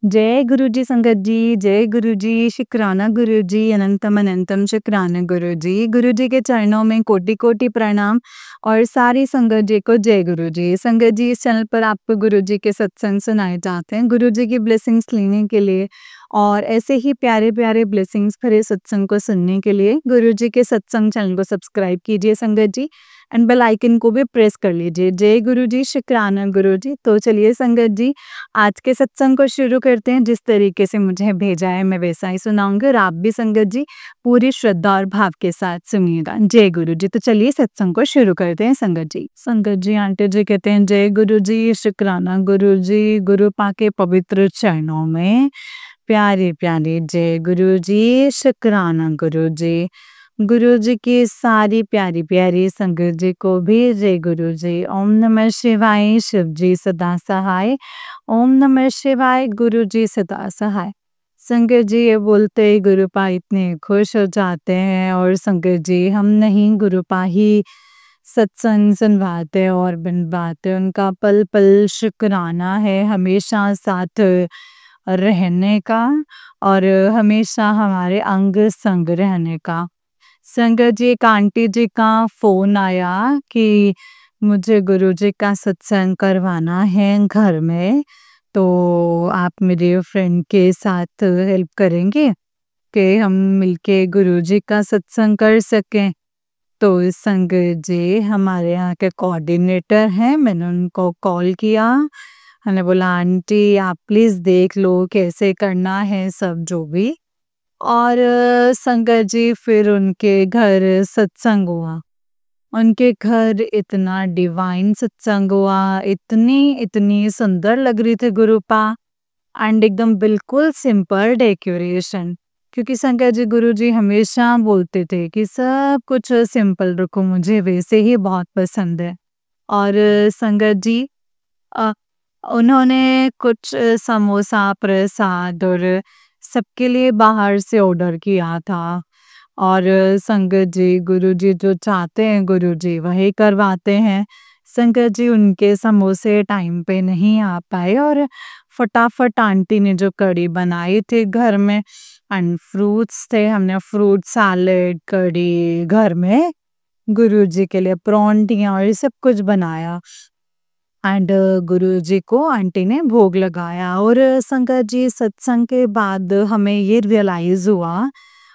जय गुरु जी संगत जी, जय गुरु जी, शुक्राना गुरु जी, अनंतम अनंतम शुक्राना गुरु जी। गुरु जी के चरणों में कोटि-कोटि प्रणाम और सारी संगत जी को जय गुरु जी। संगत जी, इस चैनल पर आपको गुरु जी के सत्संग सुनाए जाते हैं। गुरु जी की ब्लेसिंग्स लेने के लिए और ऐसे ही प्यारे-प्यारे ब्लेसिंग्स भरे सत्संग को सुनने के लिए गुरु जी के सत्संग चैनल को सब्सक्राइब कीजिए संगत जी एंड बेल आइकन को भी प्रेस कर लीजिए। जय गुरु जी, शुक्राना गुरु जी। तो चलिए संगत जी, आज के सत्संग को शुरू करते हैं। जिस तरीके से मुझे भेजा है मैं वैसा ही सुनाऊंगी और आप भी संगत जी पूरी श्रद्धा और भाव के साथ सुनिएगा। जय गुरु जी। तो चलिए सत्संग को शुरू करते हैं संगत जी। संगत जी, आंटी जी कहते हैं जय गुरु जी, शुक्राना गुरु जी। गुरु पाके पवित्र चरणों में प्यारे प्यारे जय गुरु जी, शुक्राना गुरु जी। गुरु जी की सारी प्यारी प्यारी संगत जी को भी जय गुरु जी। ओम नमः शिवाय, शिव जी सदा सहाय। ओम नमः शिवाय, गुरु जी सदा सहाय। संगत जी ये बोलते ही गुरुपा इतने खुश हो जाते हैं और संगत जी हम नहीं गुरुपा ही सत्संग सुनवाते और बनवाते। उनका पल पल शुक्राना है हमेशा साथ रहने का और हमेशा हमारे अंग संग रहने का। संगत जी, एक आंटी जी का फ़ोन आया कि मुझे गुरुजी का सत्संग करवाना है घर में, तो आप मेरे फ्रेंड के साथ हेल्प करेंगे कि हम मिलके गुरुजी का सत्संग कर सकें। तो संगत जी हमारे यहाँ के कोऑर्डिनेटर हैं, मैंने उनको कॉल किया। मैंने बोला आंटी आप प्लीज़ देख लो कैसे करना है सब जो भी। और संगत जी फिर उनके घर सत्संग हुआ। उनके घर इतना डिवाइन सत्संग हुआ, इतनी सुंदर लग रही थी गुरुपा एंड एकदम बिल्कुल सिंपल डेकोरेशन। क्योंकि संगत जी गुरुजी हमेशा बोलते थे कि सब कुछ सिंपल रखो, मुझे वैसे ही बहुत पसंद है। और संगत जी अ, उन्होंने कुछ समोसा, प्रसाद और सबके लिए बाहर से ऑर्डर किया था। और संगत जी गुरुजी जो चाहते हैं गुरुजी वही करवाते हैं। संगत जी उनके समोसे टाइम पे नहीं आ पाए और फटाफट आंटी ने जो कढ़ी बनाई थी घर में एंड फ्रूट्स थे, हमने फ्रूट सैलेड, कढ़ी घर में गुरुजी के लिए परौंठियाँ और ये सब कुछ बनाया। एंड गुरुजी को आंटी ने भोग लगाया। और संगत जी सत्संग के बाद हमें ये रियलाइज हुआ,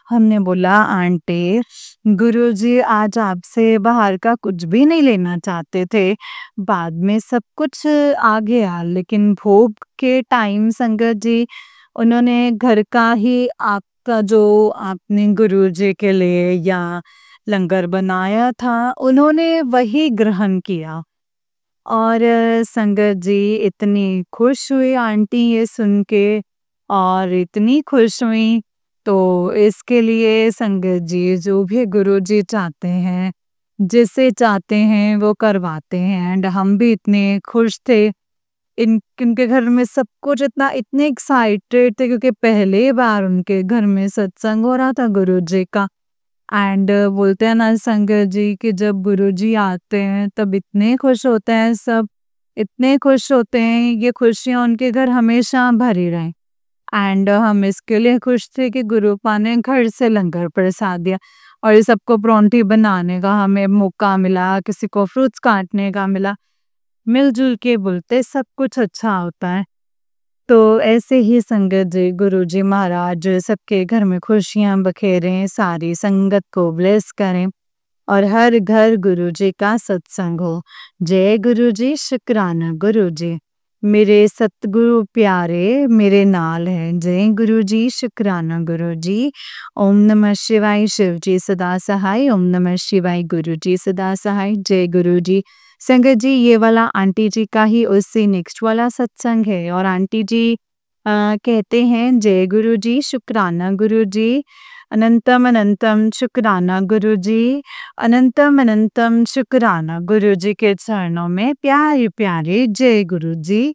हमने बोला आंटी गुरुजी आज आपसे बाहर का कुछ भी नहीं लेना चाहते थे, बाद में सब कुछ आ गया, लेकिन भोग के टाइम संगत जी उन्होंने घर का ही आपका जो आपने गुरुजी के लिए या लंगर बनाया था उन्होंने वही ग्रहण किया। और संगत जी इतनी खुश हुई आंटी ये सुन के और इतनी खुश हुई। तो इसके लिए संगत जी जो भी गुरुजी चाहते हैं, जिसे चाहते हैं वो करवाते हैं एंड हम भी इतने खुश थे। इनके घर में सब कुछ इतने एक्साइटेड थे क्योंकि पहली बार उनके घर में सत्संग हो रहा था गुरुजी का। एंड बोलते हैं ना संगत जी कि जब गुरुजी आते हैं तब इतने खुश होते हैं सब, इतने खुश होते हैं, ये खुशियाँ उनके घर हमेशा भरी रहें। एंड हम इसके लिए खुश थे कि गुरुपा ने घर से लंगर प्रसाद दिया और ये सबको परौंठी बनाने का हमें मौका मिला, किसी को फ्रूट्स काटने का मिला। मिलजुल के बोलते सब कुछ अच्छा होता है। तो ऐसे ही संगत जी गुरुजी महाराज सबके घर में खुशियां बखेरें, सारी संगत को ब्लेस करें और हर घर गुरुजी का सत्संग हो। जय गुरु जी, शुक्राना गुरु जी। मेरे सतगुरु प्यारे मेरे नाल हैं। जय गुरु जी, शुक्राना गुरु जी। ओम नमः शिवाय, शिव जी सदा सहाय। ओम नमः शिवाय, गुरु जी सदा सहाय। जय गुरु जी। संगत जी ये वाला आंटी जी का ही उससे नेक्स्ट वाला सत्संग है और आंटी जी कहते हैं जय गुरु जी, शुक्राना गुरु जी, अनंतम अनंतम शुक्राना गुरु जी, अनंतम अनंतम शुक्राना गुरु जी के चरणों में प्यारे प्यारे जय गुरु जी।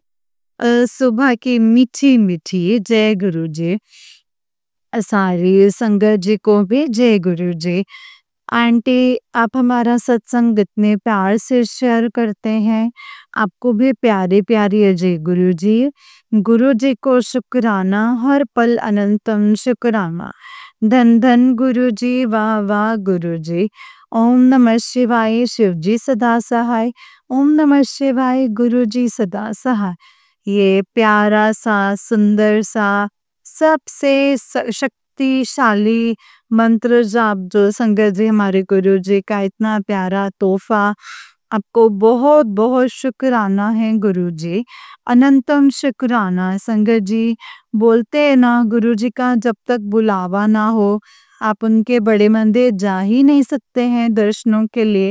सुबह की मीठी मीठी जय गुरु जी। सारी संगत जी को भी जय गुरु जी। आंटी, आप हमारा सत्संग इतने प्यार से शेयर करते हैं। आपको भी प्यारी-प्यारी अजय गुरुजी। गुरुजी को शुक्राना, हर पल अनंतम शुक्राना। धन धन गुरुजी, वाह वाह गुरुजी। ओम नमः शिवाय, शिवजी सदा सहाय। ओम नमः शिवाय, गुरुजी सदा सहाय। ये प्यारा सा, सुंदर सा, सबसे शक्तिशाली मंत्र जाप जो संगत जी हमारे गुरु जी का इतना प्यारा तोहफा, आपको बहुत बहुत शुक्राना है गुरु जी। अनंतम शुक्राना है संगत जी। बोलते हैं ना, गुरु जी का जब तक बुलावा ना हो आप उनके बड़े मंदिर जा ही नहीं सकते हैं दर्शनों के लिए।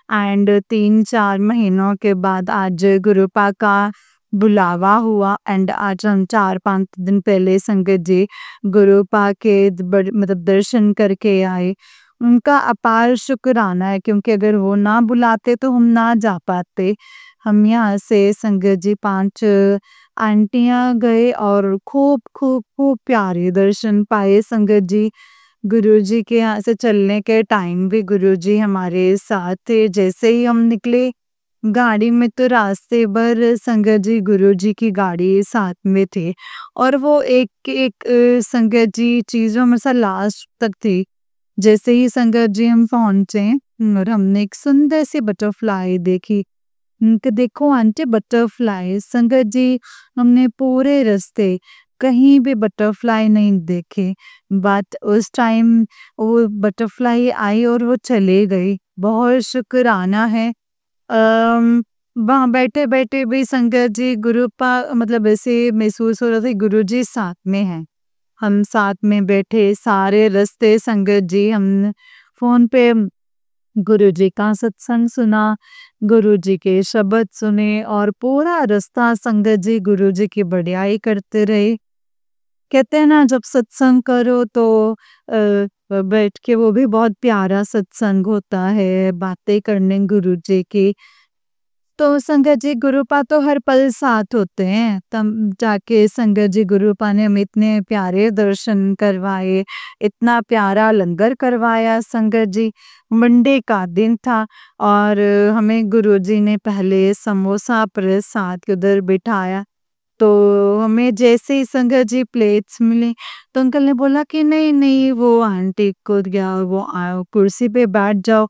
एंड 3-4 महीनों के बाद आज गुरुपा का बुलावा हुआ एंड आज हम 4-5 दिन पहले संगत जी गुरुपा के मतलब दर्शन करके आए। उनका अपार शुक्राना है, क्योंकि अगर वो ना बुलाते तो हम ना जा पाते। हम यहाँ से संगत जी 5 आंटियाँ गए और खूब खूब खूब प्यारे दर्शन पाए संगत जी। गुरुजी के यहाँ से चलने के टाइम भी गुरुजी हमारे साथ थे। जैसे ही हम निकले गाड़ी में तो रास्ते भर संगत जी गुरुजी की गाड़ी साथ में थे और वो एक एक संगत जी चीजों में से लास्ट तक थी। जैसे ही संगत जी हम पहुंचे और हमने एक सुंदर सी बटरफ्लाई देखी। कि देखो आंटी बटरफ्लाई, संगत जी हमने पूरे रास्ते कहीं भी बटरफ्लाई नहीं देखे। बट उस टाइम वो बटरफ्लाई आई और वो चले गई। बहुत शुक्राना है। वहाँ बैठे-बैठे भी संगत जी गुरुपा मतलब ऐसे महसूस हो रहा था गुरुजी साथ में हैं। हम साथ में बैठे सारे रास्ते संगत जी हम फ़ोन पे गुरुजी का सत्संग सुना, गुरुजी के शब्द सुने और पूरा रास्ता संगत जी गुरुजी की बढ़ियाई करते रहे। कहते हैं ना, जब सत्संग करो तो बैठ के वो भी बहुत प्यारा सत्संग होता है, बातें करने गुरुजी की। तो संगत जी गुरुपा तो हर पल साथ होते हैं। तब जाके संगत जी गुरुपा ने हमें इतने प्यारे दर्शन करवाए, इतना प्यारा लंगर करवाया संगत जी। मंडे का दिन था और हमें गुरुजी ने पहले समोसा प्रसाद के उधर बिठाया। तो हमें जैसे ही संगत जी प्लेट्स मिली तो अंकल ने बोला कि नहीं नहीं वो आंटी को दिया, वो कुर्सी पे बैठ जाओ।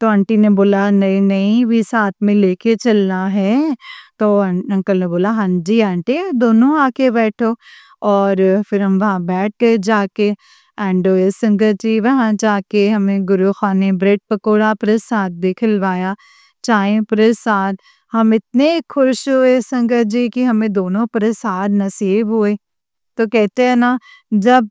तो आंटी ने बोला नहीं नहीं भी साथ में लेके चलना है। तो अंकल ने बोला हाँ जी आंटी, दोनों आके बैठो। और फिर हम वहाँ बैठ गए जाके एंड संगत जी वहाँ जाके हमें गुरु खाने ब्रेड पकोड़ा प्रसाद भी खिलवाया, चाय प्रसाद। हम इतने खुश हुए संगत जी कि हमें दोनों प्रसाद नसीब हुए। तो कहते हैं ना, जब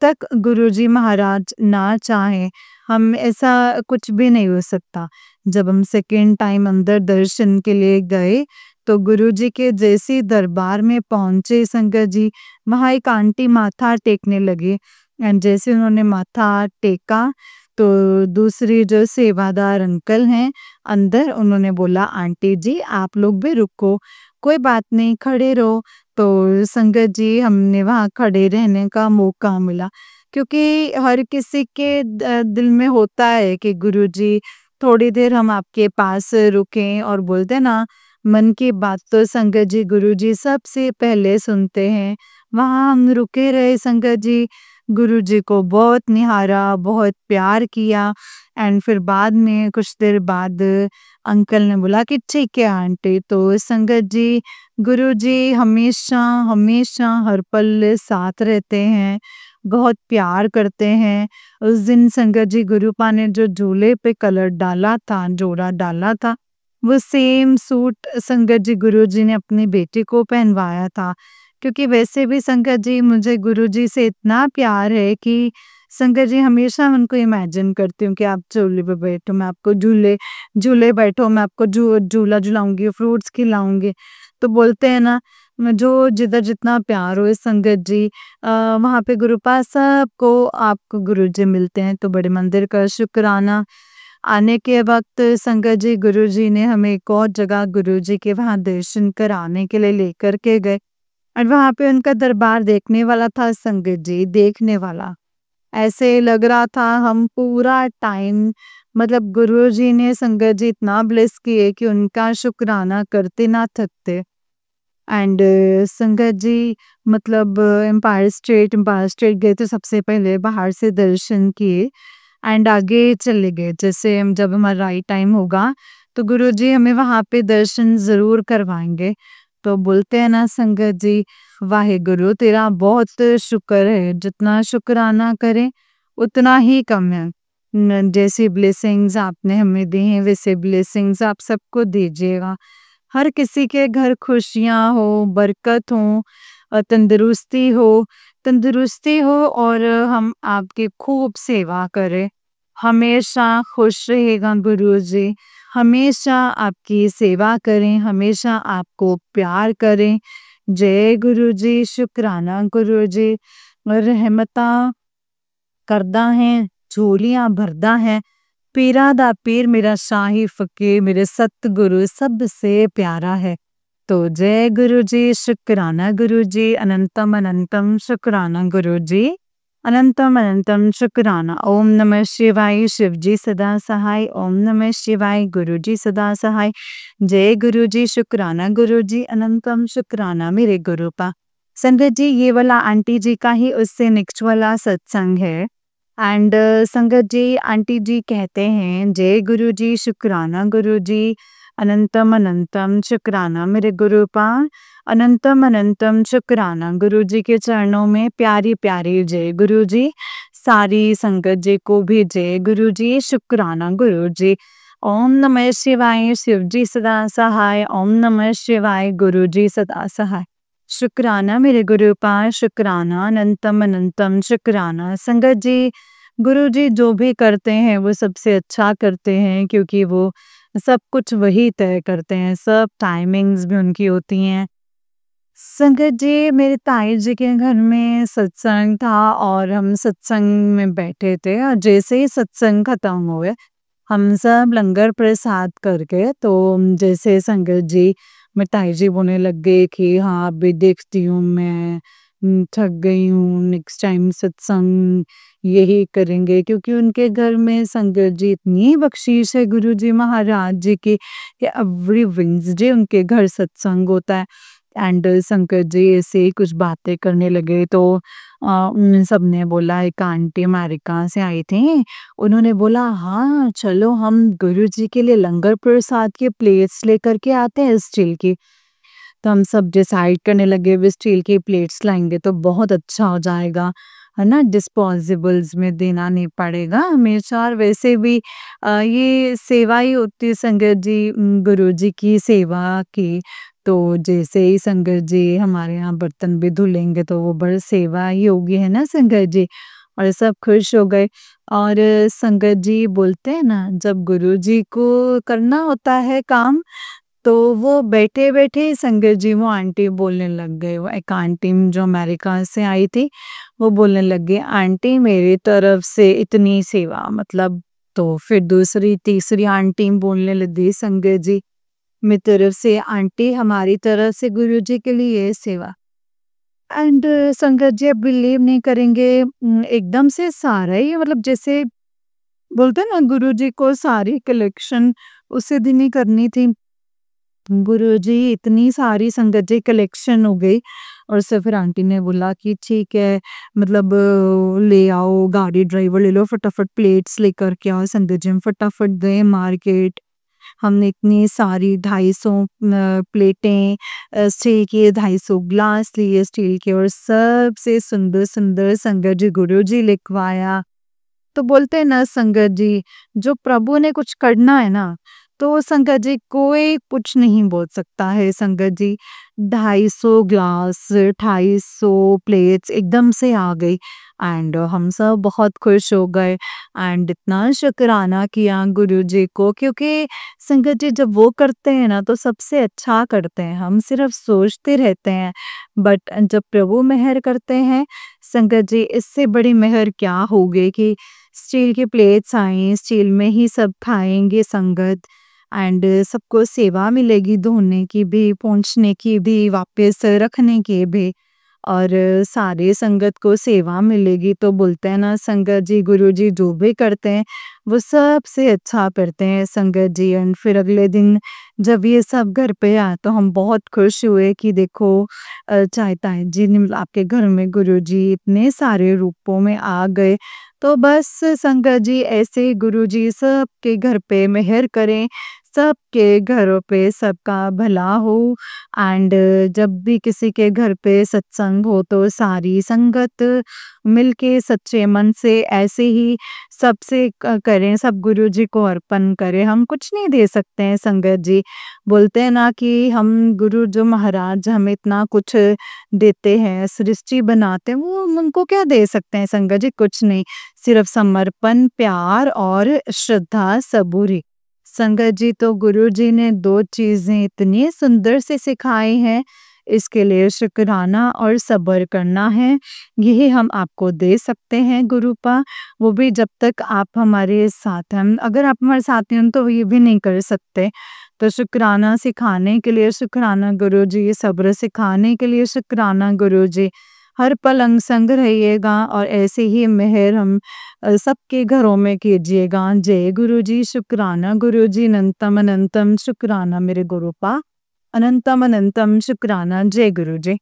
तक गुरुजी महाराज ना चाहे हम ऐसा कुछ भी नहीं हो सकता। जब हम सेकेंड टाइम अंदर दर्शन के लिए गए तो गुरुजी के जैसे दरबार में पहुंचे संगत जी, वहाँ एक आंटी माथा टेकने लगे एंड जैसे उन्होंने माथा टेका तो दूसरी जो सेवादार अंकल हैं अंदर, उन्होंने बोला आंटी जी आप लोग भी रुको, कोई बात नहीं खड़े रहो। तो संगत जी हमने वहाँ खड़े रहने का मौका मिला, क्योंकि हर किसी के दिल में होता है कि गुरुजी थोड़ी देर हम आपके पास रुकें और बोलते हैं ना, मन की बात तो संगत जी गुरुजी सबसे पहले सुनते हैं। वहाँ हम रुके रहे संगत जी, गुरुजी को बहुत निहारा, बहुत प्यार किया एंड फिर बाद में कुछ देर बाद अंकल ने बोला कि ठीक है आंटी। तो संगत जी गुरुजी हमेशा हमेशा हर पल साथ रहते हैं, बहुत प्यार करते हैं। उस दिन संगत जी गुरुपा ने जो झूले पे कलर डाला था, जोड़ा डाला था, वो सेम सूट संगत जी गुरुजी ने अपनी बेटी को पहनवाया था। क्योंकि वैसे भी संगत जी मुझे गुरुजी से इतना प्यार है कि संगत जी हमेशा उनको इमेजिन करती हूँ कि आप झूले पे बैठो, मैं आपको झूले झूले बैठो, मैं आपको झूला झुलाऊंगी, फ्रूट्स खिलाऊंगी। तो बोलते हैं ना, जो जिधर जितना प्यार हो संगत जी वहाँ पे गुरुपा सबको आपको गुरुजी मिलते हैं। तो बड़े मंदिर का शुक्राना। आने के वक्त संगत जी गुरुजी ने हमें एक और जगह गुरुजी के वहाँ दर्शन कराने के लिए लेकर के गए और वहाँ पे उनका दरबार देखने वाला था संगत जी, देखने वाला। ऐसे लग रहा था हम पूरा टाइम मतलब गुरुजी ने संगत जी इतना ब्लेस किए कि उनका शुक्राना करते ना थकते। एंड संगत जी मतलब एम्पायर स्टेट गए थे सबसे पहले, बाहर से दर्शन किए एंड आगे चले गए। जैसे हम जब हमारा राइट टाइम होगा तो गुरुजी हमें वहाँ पे दर्शन ज़रूर करवाएँगे। तो बोलते हैं ना संगत जी, वाहेगुरु तेरा बहुत शुक्र है, जितना शुक्राना करें उतना ही कम है। जैसी ब्लेसिंग्स आपने हमें दी हैं वैसे ब्लेसिंग्स आप सबको दीजिएगा। हर किसी के घर खुशियाँ हो, बरकत हो, तंदुरुस्ती हो और हम आपकी खूब सेवा करें। हमेशा खुश रहेगा गुरुजी, हमेशा आपकी सेवा करें, हमेशा आपको प्यार करें। जय गुरुजी, शुक्राना गुरुजी, रहमता करदा है, झोलियाँ भरदा है। पीरा दा पीर मेरा शाही फ़कीर मेरे सतगुरु सबसे प्यारा है। तो जय गुरुजी, शुक्राना गुरुजी, अनंतम अनंतम शुक्राना गुरुजी, अनंतम अनंतम शुक्राना। ओम नमः शिवाय, शिवजी सदा सहाय। ओम नमः शिवाय, गुरुजी सदा सहाय। जय गुरुजी, शुक्राना गुरुजी, अनंतम शुक्राना मेरे गुरुपा। संगत जी ये वाला आंटी जी का ही उससे नेक्स्ट वाला सत्संग है। एंड संगत जी आंटी जी कहते हैं जय गुरु जी, शुक्राना गुरु जी, अनंतम अनंतम शुक्राना मेरे गुरुपा, अनंतम अनंतम शुक्राना गुरु जी के चरणों में प्यारी प्यारी जय गुरु जी। सारी संगत जी को भी जय गुरु जी, शुक्राना गुरु जी। ओम नमः शिवाय, शिव जी सदा सहाय। ओम नमः शिवाय, गुरु जी सदा सहाय। शुक्राना मेरे गुरुपा, शुक्राना अनंतम अनंतम शुक्राना। संगत जी गुरु जी जो भी करते हैं वो सबसे अच्छा करते हैं क्योंकि वो सब कुछ वही तय करते हैं, सब टाइमिंग्स भी उनकी होती हैं। संगत जी मेरे ताई जी के घर में सत्संग था और हम सत्संग में बैठे थे और जैसे ही सत्संग खत्म हुए हम सब लंगर प्रसाद करके तो जैसे संगत जी मेरे ताई जी बोलने लग गए कि हाँ अभी देखती हूँ मैं थक गई हूँ, नेक्स्ट टाइम सत्संग यही करेंगे क्योंकि उनके घर में संगत जी इतनी बख्शीश है गुरु जी महाराज जी की कि एवरी वेडनेसडे उनके घर सत्संग होता है। एंड शंकर जी ऐसे ही कुछ बातें करने लगे तो उन सब ने बोला एक आंटी अमेरिका से आई थी, उन्होंने बोला हाँ चलो हम गुरु जी के लिए लंगर प्रसाद के प्लेट्स लेकर के आते हैं स्टील की। तो हम सब डिसाइड करने लगे वे स्टील की प्लेट्स लाएंगे तो बहुत अच्छा हो जाएगा, है ना, डिस्पोजेबल्स में देना नहीं पड़ेगा हमेशा। और वैसे भी ये सेवा ही होती है संगत जी, गुरु जी की सेवा की। तो जैसे ही संगत जी हमारे यहाँ बर्तन भी धुलेंगे तो वो बड़ी सेवा ही होगी, है ना संगत जी। और सब खुश हो गए। और संगत जी बोलते हैं ना जब गुरु जी को करना होता है काम तो वो बैठे-बैठे ही संगत जी वो आंटी बोलने लग गए। वो एक आंटी जो अमेरिका से आई थी, वो बोलने लग गई, "आंटी मेरी तरफ से इतनी सेवा।" मतलब तो फिर दूसरी, तीसरी आंटी बोलने लगी, "संगत जी, मेरी तरफ से आंटी हमारी तरफ से गुरु जी के लिए ये सेवा।" एंड संगत जी आप बिलीव नहीं करेंगे एकदम से सारा ही मतलब जैसे बोलते हैं ना गुरु जी को सारी कलेक्शन उसी दिन ही करनी थी। गुरुजी इतनी सारी संगत जी कलेक्शन हो गई और से फिर आंटी ने बोला कि ठीक है मतलब ले आओ गाड़ी ड्राइवर ले लो फटाफट प्लेट्स लेकर के आओ। संगत जी हम फटाफट गए मार्केट। हमने इतनी सारी 250 प्लेटें स्टील की 250 ग्लास लिए स्टील के और सबसे सुंदर सुंदर संगत जी गुरु जी लिखवाया। तो बोलते हैं ना संगत जी जो प्रभु ने कुछ करना है ना तो संगत जी कोई कुछ नहीं बोल सकता है। संगत जी 250 ग्लास 250 प्लेट्स एकदम से आ गई एंड हम सब बहुत खुश हो गए एंड इतना शुक्राना किया गुरु जी को क्योंकि संगत जी जब वो करते हैं ना तो सबसे अच्छा करते हैं, हम सिर्फ सोचते रहते हैं बट जब प्रभु मेहर करते हैं संगत जी इससे बड़ी मेहर क्या होगी कि स्टील की प्लेट्स आई, स्टील में ही सब खाएंगे संगत एंड सबको सेवा मिलेगी धोने की भी, पोंछने की भी, वापस रखने की भी। और सारे संगत को सेवा मिलेगी। तो बोलते हैं ना संगत जी, गुरु जी जो भी करते हैं वो सबसे अच्छा करते हैं संगत जी। एंड फिर अगले दिन जब ये सब घर पे आए तो हम बहुत खुश हुए कि देखो चाहे ताई जी ने आपके घर में गुरु जी इतने सारे रूपों में आ गए। तो बस संगत जी ऐसे गुरु जी सबके घर पे मेहर करें, सबके घरों पे सबका भला हो। एंड जब भी किसी के घर पे सत्संग हो तो सारी संगत मिलके सच्चे मन से ऐसे ही सबसे करें, सब गुरु जी को अर्पण करें। हम कुछ नहीं दे सकते हैं संगत जी। बोलते हैं ना कि हम गुरु जो महाराज हमें इतना कुछ देते हैं, सृष्टि बनाते हैं, वो हम उनको क्या दे सकते हैं संगत जी? कुछ नहीं, सिर्फ समर्पण, प्यार और श्रद्धा, सबूरी। संगत जी तो गुरु जी ने 2 चीज़ें इतनी सुंदर से सिखाई हैं, इसके लिए शुक्राना और सब्र करना है। यही हम आपको दे सकते हैं गुरुपा, वो भी जब तक आप हमारे साथ हैं। अगर आप हमारे साथ नहीं हो तो ये भी नहीं कर सकते। तो शुक्राना सिखाने के लिए शुक्राना गुरुजी, सब्र सिखाने के लिए शुक्राना गुरुजी। हर पल अंग संग रहिएगा और ऐसे ही मेहर हम सबके घरों में कीजिएगा। जय गुरुजी, शुक्राना गुरुजी, अनंतम अनंतम शुक्राना मेरे गुरुपा, अनंतम अनंतम शुक्राना। जय गुरुजी।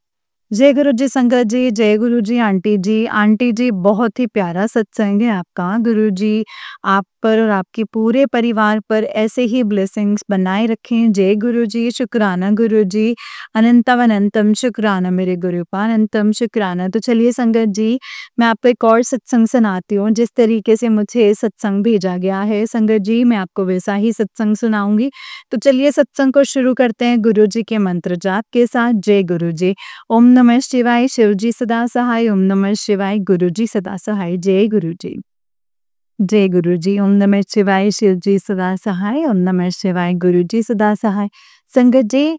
जय गुरुजी संगत जी, जय गुरुजी आंटी जी। आंटी जी बहुत ही प्यारा सत्संग है आपका। गुरुजी आप पर और आपके पूरे परिवार पर ऐसे ही ब्लेसिंग्स बनाए रखें। जय गुरुजी, शुक्राना गुरुजी, अनंतम अनंतम शुक्राना मेरे गुरुपा, अनंतम शुक्राना। तो चलिए संगत जी, मैं आपको एक और सत्संग सुनाती हूँ। जिस तरीके से मुझे सत्संग भेजा गया है संगत जी, मैं आपको वैसा ही सत्संग सुनाऊंगी। तो चलिए सत्संग को शुरू करते हैं गुरु जी के मंत्र जाप के साथ। जय गुरु जी। ओम नमः शिवाय, शिवजी सदा सहाय। ओम नमः शिवाय, गुरुजी सदा सहाय। जय गुरु जी। जय गुरु जी। ओम नमः शिवाय, शिवजी सदा सहाय। ओम नमः शिवाय, गुरुजी सदा सहाय। संगत जी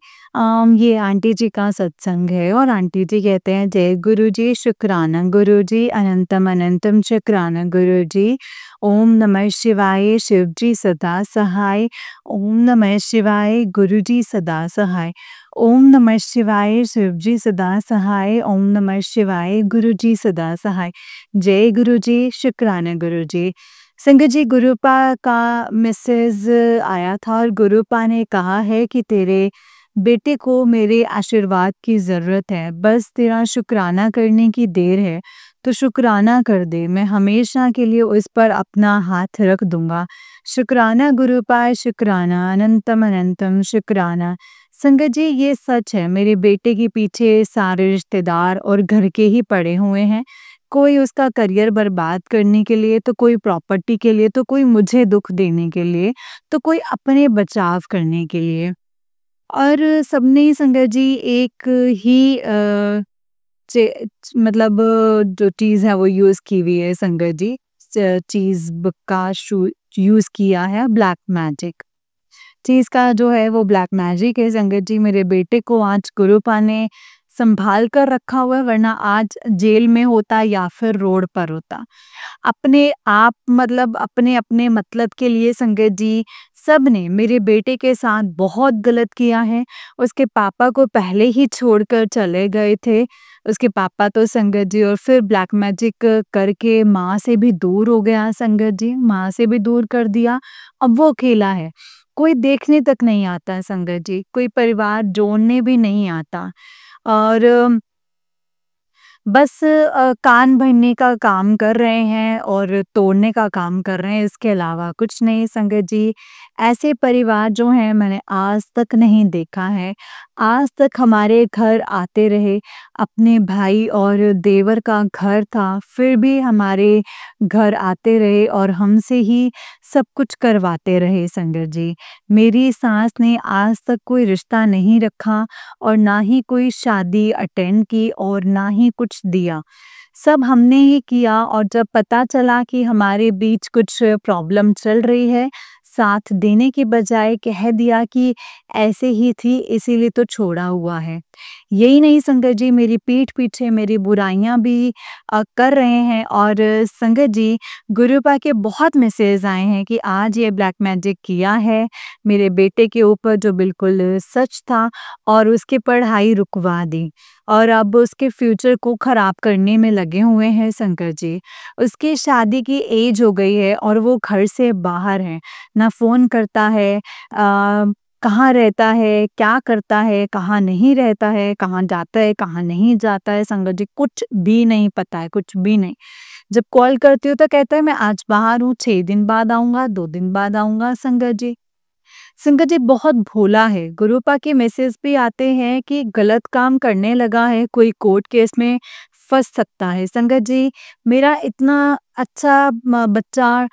ये आंटी जी का सत्संग है और आंटी जी कहते हैं जय गुरु जी, शुक्राना गुरु जी, अनंतम अनंतम शुक्राना गुरु जी। ओम नमः शिवाय, शिवजी सदा सहाय। ओम नमः शिवाय, गुरुजी सदा सहाय। ओम नमः शिवाय, शिवजी सदा सहाय। ओम नमः शिवाय, गुरुजी सदा सहाय। जय गुरु जी, शुक्राना गुरु जी। संगत जी, गुरुपा का मैसेज आया था और गुरुपा ने कहा है कि तेरे बेटे को मेरे आशीर्वाद की ज़रूरत है, बस तेरा शुक्राना करने की देर है, तो शुक्राना कर दे, मैं हमेशा के लिए उस पर अपना हाथ रख दूंगा। शुक्राना गुरुपा, शुक्राना, अनंतम अनंतम शुक्राना। संगत जी ये सच है, मेरे बेटे के पीछे सारे रिश्तेदार और घर के ही पड़े हुए हैं। कोई उसका करियर बर्बाद करने के लिए, तो कोई प्रॉपर्टी के लिए, तो कोई मुझे दुख देने के लिए, तो कोई अपने बचाव करने के लिए। और सबने ही संगत जी एक ही मतलब जो चीज़ है वो यूज़ की हुई है संगत जी। चीज़ का यूज़ किया है ब्लैक मैजिक। चीज़ का जो है वो ब्लैक मैजिक है संगत जी। मेरे बेटे को आज गुरुपा ने संभाल कर रखा हुआ है, वरना आज जेल में होता या फिर रोड पर होता। अपने आप मतलब अपने अपने मतलब के लिए संगत जी सबने मेरे बेटे के साथ बहुत गलत किया है। उसके पापा को पहले ही छोड़कर चले गए थे। उसके पापा तो संगत जी और फिर ब्लैक मैजिक करके माँ से भी दूर हो गया संगत जी, माँ से भी दूर कर दिया। अब वो अकेला है, कोई देखने तक नहीं आता संगत जी, कोई परिवार जोड़ने भी नहीं आता। और बस कान भरने का काम कर रहे हैं और तोड़ने का काम कर रहे हैं, इसके अलावा कुछ नहीं संगत जी। ऐसे परिवार जो हैं मैंने आज तक नहीं देखा है। आज तक हमारे घर आते रहे, अपने भाई और देवर का घर था, फिर भी हमारे घर आते रहे और हमसे ही सब कुछ करवाते रहे संगत जी। मेरी सास ने आज तक कोई रिश्ता नहीं रखा और ना ही कोई शादी अटेंड की और ना ही कुछ दिया। सब हमने ही किया और जब पता चला कि हमारे बीच कुछ प्रॉब्लम चल रही है, साथ देने के बजाय कह दिया कि ऐसे ही थी इसीलिए तो छोड़ा हुआ है। यही नहीं संगत जी, मेरी पीठ पीछे मेरी बुराइयाँ भी कर रहे हैं। और संगत जी, गुरुपा के बहुत मैसेज आए हैं कि आज ये ब्लैक मैजिक किया है मेरे बेटे के ऊपर, जो बिल्कुल सच था, और उसकी पढ़ाई रुकवा दी और अब उसके फ्यूचर को खराब करने में लगे हुए हैं संगत जी। उसकी शादी की एज हो गई है और वो घर से बाहर है, ना फ़ोन करता है, कहाँ रहता है, क्या करता है, कहाँ नहीं रहता है, कहाँ जाता है, कहाँ नहीं जाता है संगत जी, कुछ भी नहीं पता है, कुछ भी नहीं। जब कॉल करती हूँ तो कहता है मैं आज बाहर हूँ, 6 दिन बाद आऊँगा, 2 दिन बाद आऊँगा संगत जी। संगत जी बहुत भोला है। गुरुपा के मैसेज भी आते हैं कि गलत काम करने लगा है, कोई कोर्ट केस में फँस सकता है। संगत जी, मेरा इतना अच्छा बच्चा,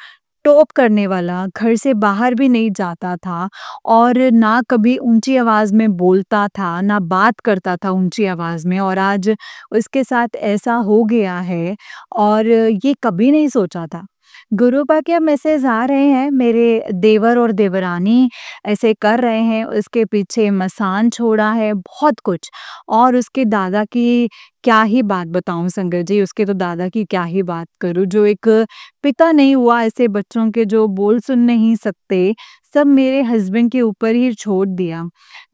टॉप करने वाला, घर से बाहर भी नहीं जाता था और ना कभी ऊँची आवाज़ में बोलता था, ना बात करता था ऊँची आवाज़ में, और आज उसके साथ ऐसा हो गया है और ये कभी नहीं सोचा था। गुरुपा के अब मैसेज आ रहे हैं, मेरे देवर और देवरानी ऐसे कर रहे हैं, उसके पीछे मसान छोड़ा है, बहुत कुछ। और उसके दादा की क्या ही बात बताऊँ संगत जी, उसके तो दादा की क्या ही बात करूँ, जो एक पिता नहीं हुआ ऐसे बच्चों के, जो बोल सुन नहीं सकते, सब मेरे हस्बैंड के ऊपर ही छोड़ दिया।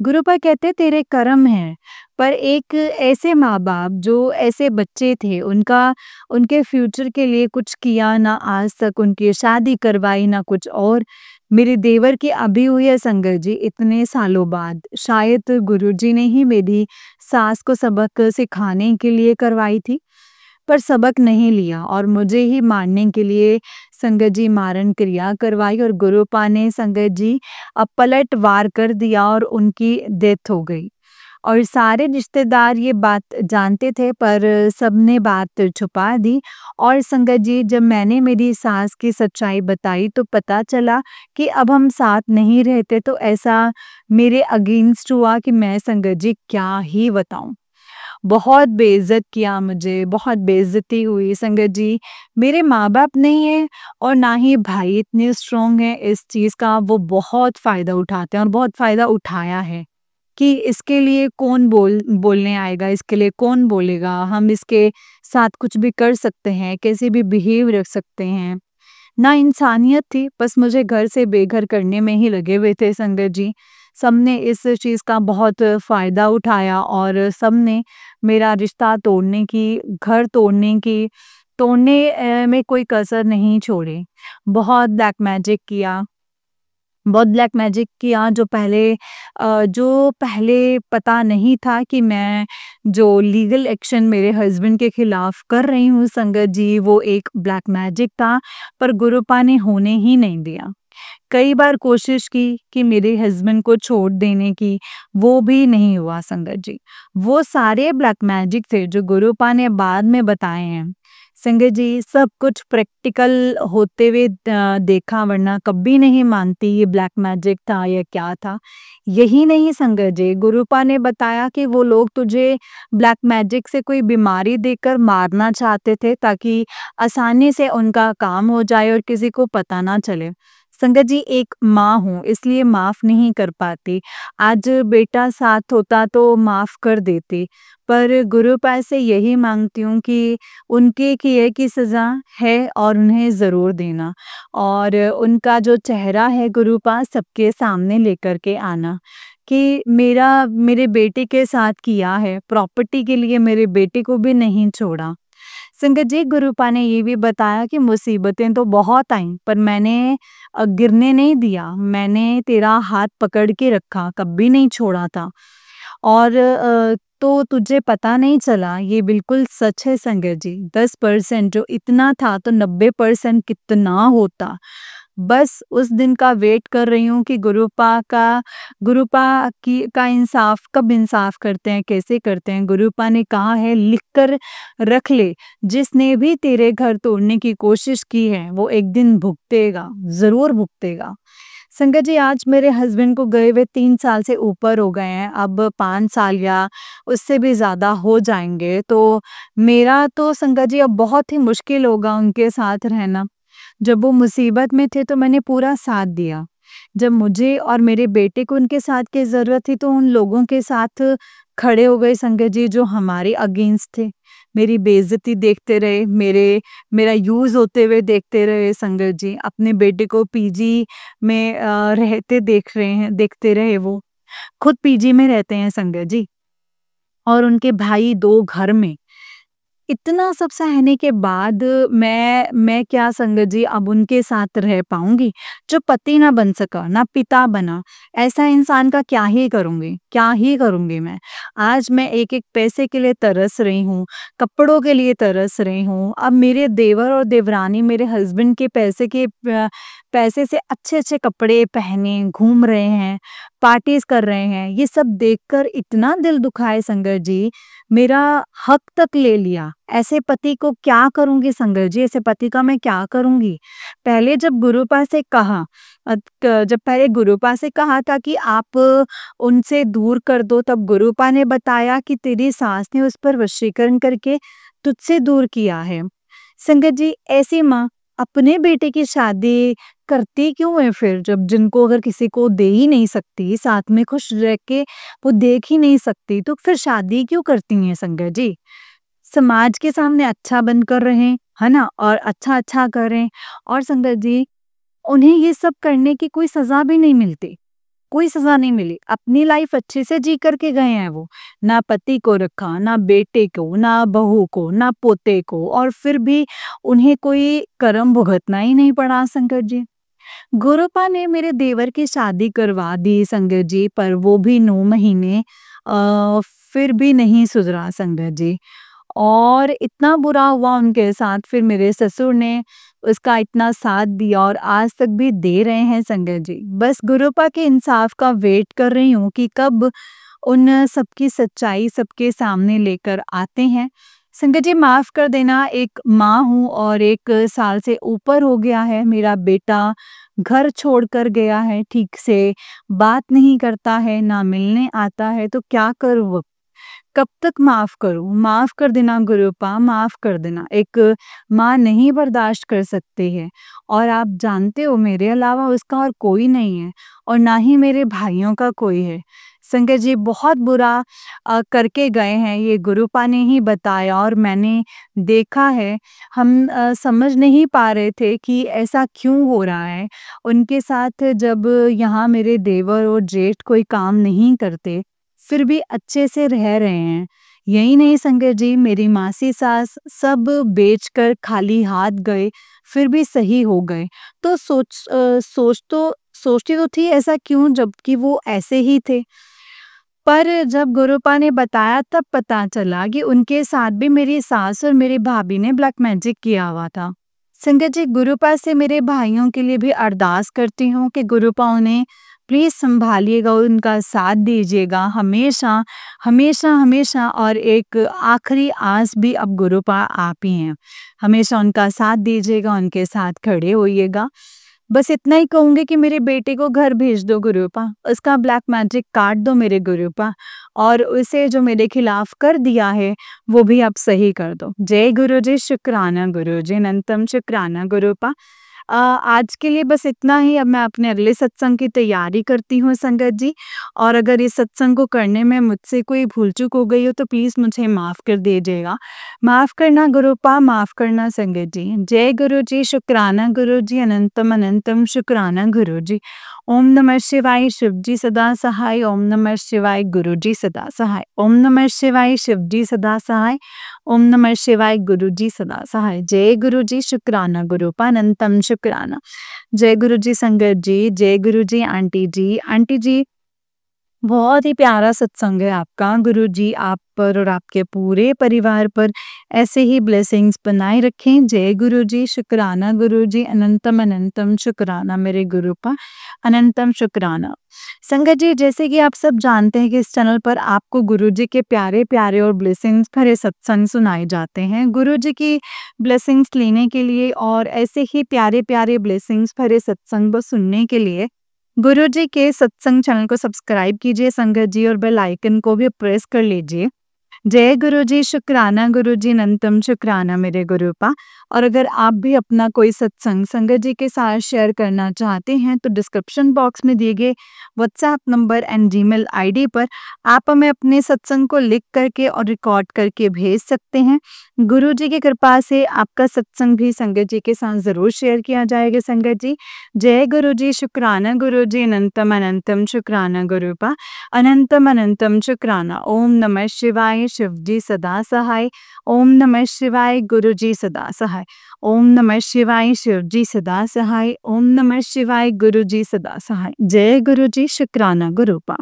गुरुपा कहते तेरे कर्म हैं, पर एक ऐसे माँ-बाप जो ऐसे बच्चे थे, उनके फ्यूचर के लिए कुछ किया ना, आज तक उनकी शादी करवाई ना कुछ और। मेरे देवर की अभी हुई है संगत जी इतने सालों बाद। शायद गुरुजी ने ही मेरी सास को सबक सिखाने के लिए करवाई थी, पर सबक नहीं लिया और मुझे ही मारने के लिए संगत जी मारण क्रिया करवाई, और गुरुपा ने संगत जी पलटवार कर दिया और उनकी डेथ हो गई। और सारे रिश्तेदार ये बात जानते थे, पर सबने बात छुपा दी। और संगत जी, जब मैंने मेरी सास की सच्चाई बताई तो पता चला कि अब हम साथ नहीं रहते, तो ऐसा मेरे अगेंस्ट हुआ कि मैं संगत जी क्या ही बताऊँ। बहुत बेइज़्ज़त किया मुझे, बहुत बेइज़्ज़ती हुई संगत जी। मेरे माँ-बाप नहीं हैं और ना ही भाई इतने स्ट्रॉन्ग हैं, इस चीज़ का वो बहुत फ़ायदा उठाते हैं और बहुत फ़ायदा उठाया है। कि इसके लिए कौन बोलने आएगा, इसके लिए कौन बोलेगा, हम इसके साथ कुछ भी कर सकते हैं, कैसे भी बिहेव रख सकते हैं। ना इंसानियत थी, बस मुझे घर से बेघर करने में ही लगे हुए थे संगत जी। सबने इस चीज़ का बहुत फ़ायदा उठाया और सबने मेरा रिश्ता तोड़ने की, घर तोड़ने की, में कोई कसर नहीं छोड़ी। बहुत ब्लैक मैजिक किया। बहुत ब्लैक मैजिक किया, जो पहले पता नहीं था कि मैं जो लीगल एक्शन मेरे हस्बैंड के खिलाफ कर रही हूँ संगत जी, वो एक ब्लैक मैजिक था, पर गुरुपा ने होने ही नहीं दिया। कई बार कोशिश की कि मेरे हस्बैंड को छोड़ देने की, वो भी नहीं हुआ संगत जी। वो सारे ब्लैक मैजिक थे जो गुरुपा ने बाद में बताए हैं। संगत जी, सब कुछ प्रैक्टिकल होते हुए देखा, वरना कभी नहीं मानती ये ब्लैक मैजिक था या क्या था। यही नहीं संगत जी, गुरुपा ने बताया कि वो लोग तुझे ब्लैक मैजिक से कोई बीमारी देकर मारना चाहते थे, ताकि आसानी से उनका काम हो जाए और किसी को पता ना चले। संगत जी, एक माँ हूँ इसलिए माफ़ नहीं कर पाती। आज बेटा साथ होता तो माफ़ कर देती, पर गुरुपा से यही माँगती हूँ कि उनके किए की सज़ा है और उन्हें ज़रूर देना, और उनका जो चेहरा है गुरुपा सबके सामने लेकर के आना, कि मेरे बेटे के साथ किया है, प्रॉपर्टी के लिए मेरे बेटे को भी नहीं छोड़ा। संगत जी, गुरुपा ने ये भी बताया कि मुसीबतें तो बहुत आईं, पर मैंने गिरने नहीं दिया, मैंने तेरा हाथ पकड़ के रखा, कभी नहीं छोड़ा था। और तो तुझे पता नहीं चला, ये बिल्कुल सच है संगत जी। 10% जो इतना था तो 90% कितना होता। बस उस दिन का वेट कर रही हूँ कि गुरुपा की का इंसाफ कब इंसाफ करते हैं, कैसे करते हैं। गुरुपा ने कहा है लिख कर रख ले, जिसने भी तेरे घर तोड़ने की कोशिश की है वो एक दिन भुगतेगा, ज़रूर भुगतेगा। संगत जी, आज मेरे हस्बैंड को गए हुए 3 साल से ऊपर हो गए हैं, अब 5 साल या उससे भी ज़्यादा हो जाएँगे, तो मेरा तो संगत जी अब बहुत ही मुश्किल होगा उनके साथ रहना। जब वो मुसीबत में थे तो मैंने पूरा साथ दिया। जब मुझे और मेरे बेटे को उनके साथ की ज़रूरत थी तो उन लोगों के साथ खड़े हो गए संगत जी जो हमारे अगेंस्ट थे। मेरी बेइज़्ज़ती देखते रहे, मेरा यूज़ होते हुए देखते रहे संगत जी। अपने बेटे को पीजी में रहते देखते रहे वो। खुद पीजी में रहते हैं संगत जी और उनके भाई 2 घर में। इतना सब सहने के बाद मैं क्या संगत जी अब उनके साथ रह पाऊँगी? जो पति ना बन सका, ना पिता बना, ऐसा इंसान का क्या ही करूँगी मैं? आज मैं एक-एक पैसे के लिए तरस रही हूँ, कपड़ों के लिए तरस रही हूँ। अब मेरे देवर और देवरानी मेरे हस्बैंड के पैसे से अच्छे-अच्छे कपड़े पहने, घूम रहे हैं, पार्टीज़ कर रहे हैं। ये सब देखकर इतना दिल दुखा है संगत जी, मेरा हक तक ले लिया। ऐसे पति को क्या करूँगी संगत जी, ऐसे पति का मैं क्या करूँगी? पहले जब गुरुपा से कहा जब पहले गुरुपा से कहा था कि आप उनसे दूर कर दो, तब गुरुपा ने बताया कि तेरी सास ने उस पर वशीकरण करके तुझसे दूर किया है। संगत जी, ऐसी माँ अपने बेटे की शादी करती क्यों है फिर, जब जिनको अगर किसी को दे ही नहीं सकती, साथ में खुश रह के वो देख ही नहीं सकती, तो फिर शादी क्यों करती हैं संगत जी? समाज के सामने अच्छा बनकर रहें, है ना? और अच्छा-अच्छा करें और संगत जी, उन्हें ये सब करने की कोई सज़ा भी नहीं मिलती। कोई सज़ा नहीं मिली। अपनी लाइफ अच्छे से जी करके गए हैं वो। ना पति को रखा, ना बेटे को, ना बहू को, ना पोते को और फिर भी उन्हें कोई कर्म भुगतना ही नहीं पड़ा संगत जी। गुरुपा ने मेरे देवर की शादी करवा दी संगत जी, पर वो भी 9 महीने फिर भी नहीं सुधरा संगत जी। और इतना बुरा हुआ उनके साथ, फिर मेरे ससुर ने उसका इतना साथ दिया और आज तक भी दे रहे हैं संगत जी। बस गुरुपा के इंसाफ का वेट कर रही हूँ कि कब उन सबकी सच्चाई सबके सामने लेकर आते हैं। संगत जी, माफ़ कर देना, एक माँ हूँ और 1 साल से ऊपर हो गया है। मेरा बेटा घर छोड़कर गया है, ठीक से बात नहीं करता है, ना मिलने आता है, तो क्या करूँ अब? कब तक माफ़ करूँ? माफ़ कर देना गुरुपा, माफ़ कर देना। एक माँ नहीं बर्दाश्त कर सकती है और आप जानते हो मेरे अलावा उसका और कोई नहीं है और ना ही मेरे भाइयों का कोई है। संगत जी, बहुत बुरा करके गए हैं, ये गुरुपा ने ही बताया और मैंने देखा है। हम समझ नहीं पा रहे थे कि ऐसा क्यों हो रहा है। उनके साथ जब यहाँ मेरे देवर और जेठ कोई काम नहीं करते, फिर भी अच्छे से रह रहे हैं। यही नहीं संगत जी, मेरी मासी सास सब बेचकर खाली हाथ गए, फिर भी सही हो गए। तो सोचती तो थी ऐसा क्यों, जबकि वो ऐसे ही थे। पर जब गुरुपा ने बताया तब पता चला कि उनके साथ भी मेरी सास और मेरी भाभी ने ब्लैक मैजिक किया हुआ था। संगत जी, गुरुपा से मेरे भाइयों के लिए भी अरदास करती हूँ कि गुरुपा उन्हें प्लीज़ सँभालिएगा, उनका साथ दीजिएगा हमेशा, हमेशा, हमेशा और एक आखिरी आस भी अब गुरुपा आप ही हैं। हमेशा उनका साथ दीजिएगा, उनके साथ खड़े होइएगा। बस इतना ही कहूँगी कि मेरे बेटे को घर भेज दो गुरुपा, उसका ब्लैक मैजिक काट दो मेरे गुरुपा और उसे जो मेरे खिलाफ कर दिया है, वो भी आप सही कर दो। जय गुरु जी, शुक्राना गुरु जी, अनंतम शुक्राना गुरुपा। आज के लिए बस इतना ही। अब मैं अपने अगले सत्संग की तैयारी करती हूँ संगत जी, और अगर इस सत्संग को करने में मुझसे कोई भूल-चूक हो गई हो तो प्लीज़ मुझे माफ़ कर दीजिएगा। माफ़ करना गुरुपा, माफ़ करना संगत जी। जय गुरु जी, शुक्राना गुरु जी, अनंतम अनंतम शुक्राना गुरु जी। ओम नमः शिवाय, शिव जी सदा सहाय। ओम नमः शिवाय, गुरु जी सदा सहाय। ओम नमः शिवाय, शिव जी सदा सहाय। ओम नमः शिवाय, गुरु जी सदा सहाय। जय गुरु जी, शुक्राना गुरुपा, अनंतम शुक्राना। जय गुरु जी संगत जी, जय गुरु जी आंटी जी। आंटी जी, बहुत ही प्यारा सत्संग है आपका। गुरुजी आप पर और आपके पूरे परिवार पर ऐसे ही ब्लेसिंग्स बनाए रखें। जय गुरुजी, शुक्राना गुरुजी, अनंतम अनंतम शुक्राना मेरे गुरुपा, अनंतम शुक्राना। संगत जी, जैसे कि आप सब जानते हैं कि इस चैनल पर आपको गुरुजी के प्यारे-प्यारे और ब्लेसिंग्स भरे सत्संग सुनाए जाते हैं। गुरुजी की ब्लेसिंग्स लेने के लिए और ऐसे ही प्यारे-प्यारे ब्लेसिंग्स भरे सत्संग को सुनने के लिए गुरुजी के सत्संग चैनल को सब्सक्राइब कीजिए संगत जी, और बेल आइकन को भी प्रेस कर लीजिए जय गुरु जी, शुक्राना गुरु जी, अनंतम शुक्राना मेरे गुरुपा। और अगर आप भी अपना कोई सत्संग संगत जी के साथ शेयर करना चाहते हैं तो डिस्क्रिप्शन बॉक्स में दिए गए WhatsApp number and Gmail ID पर आप हमें अपने सत्संग को लिख करके और रिकॉर्ड करके भेज सकते हैं। गुरु जी की कृपा से आपका सत्संग भी संगत जी के साथ ज़रूर शेयर किया जाएगा संगत जी। जय गुरु जी, शुक्राना गुरु जी, अनंतम अनंतम शुक्राना गुरुपा। अनंतम अनंतम शुक्राना। ओम नमः शिवाय, शिव जी सदा सहाय। ओम नमः शिवाय, गुरु जी सदा सहाय। ओम नमः शिवाय, शिव जी सदा सहाय। ओम नमः शिवाय, गुरु जी सदा सहाय। जय गुरु जी, शुक्राना गुरुपा।